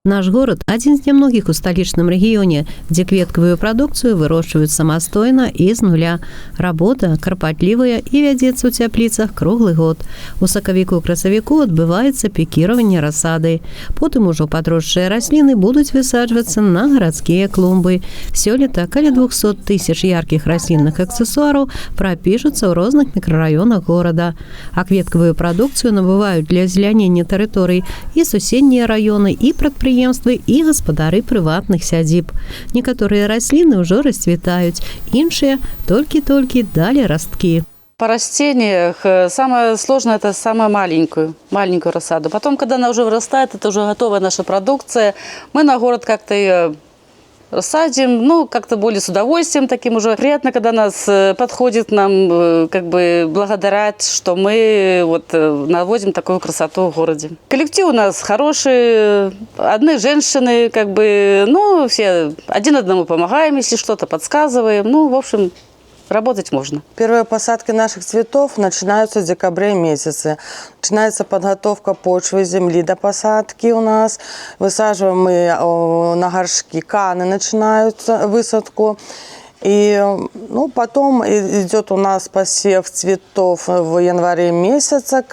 Наш город – один из немногих в столичном регионе, где кветковую продукцию выращивают самостойно и с нуля. Работа кропотливая и вядется у теплицах круглый год. У сакавіку-красавіку отбывается пикирование рассады. Потом уже подросшие рослины будут высаживаться на городские клумбы. Сёлета каля 200 тысяч ярких рослинных аксессуаров пропишутся в разных микрорайонах города. А кветковую продукцию набывают для озеленения территорий и соседние районы, и предприятия, і гаспадары прыватных сядзіб. Некаторыя расліны ўжо расцветаюць, іншыя толькі-толькі далі расткі. По растениях самое сложное – это самую маленькую рассаду. Потом, когда она уже вырастает, это уже готовая наша продукция. Мы на город как-то ее рассадим, как-то более с удовольствием таким уже. Приятно, когда нас подходит, нам благодарят, что мы наводим такую красоту в городе. Коллектив у нас хороший, одни женщины, все один одному помогаем, если что-то подсказываем. В общем, работать можно. Первые посадки наших цветов начинаются в декабре месяце. Начинается подготовка почвы, земли до посадки у нас. Высаживаем мы на горшки, каны начинаются высадку. И потом идет у нас посев цветов в январе месяце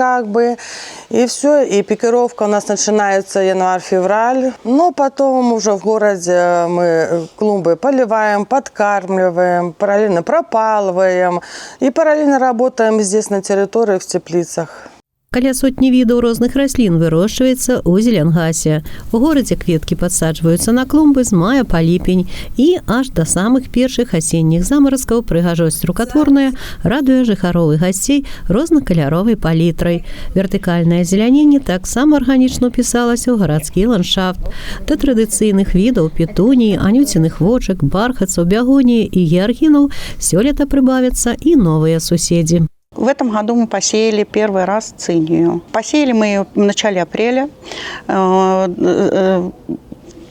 И все, и пикировка у нас начинается январь-февраль. Но потом уже в городе мы клумбы поливаем, подкармливаем, параллельно пропалываем. И параллельно работаем здесь на территории, в теплицах. Каля сотні відаў розных раслін выращивается у Зеленгасе. У горадзе кветкі подсаджваюцца на клумбы з мая па ліпень і аж до самых першых асенніх замаразкаў. Прыгажосць рукотворная радуе жыхароў і гасцей рознакаляровай палітрай. Вертыкальнае азеляненне таксама арганічна ўпісалася ў гарадскі ландшафт. Да традыцыйных відаў петуній, анюціных вочак, бархатцаў, бягоніі і геаргінаў сёлета прыбавяцца і новыя суседзі. В этом году мы посеяли первый раз цинию. Посеяли мы ее в начале апреля.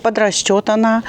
Подрастет она,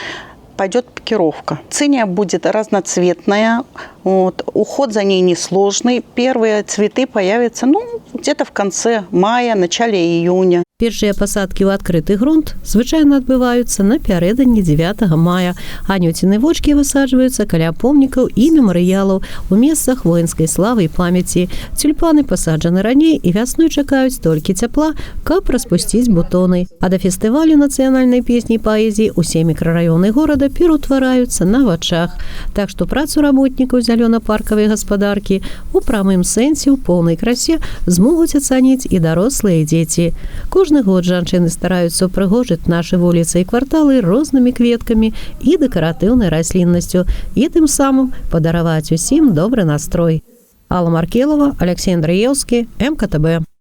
пойдет пикировка. Циния будет разноцветная, уход за ней несложный. Первые цветы появятся где-то в конце мая, начале июня. Першыя пасадкі ў адкрыты грунт звычайна адбываюцца напярэдадні 9 мая. Анюціны вочкі высаджваюцца каля помнікаў і мемарыялаў у месцах воінскай славы і памяці. Тюльпаны пасаджаны раней і вясной чакаюць толькі цяпла, каб распусціць бутоны. А да фестывалю нацыянальнай песні і паэзіі усе мікрараёны горада пераўтвараюцца на вачах. Так што працу работнікаў зялёна-паркавай гаспадаркі у прамым сэнсе ў поўнай красе змогуць ацаніць і дарослыя дзеці. Кожны год жанчыны стараюцца ўпрыгожыць нашы вуліцы і кварталы рознымі кветкамі і дэкаратыўнай расліннасцю і тым самым падараваць усім добры настрой. Алла Маркелова, Алексей Андреевский, МКТБ.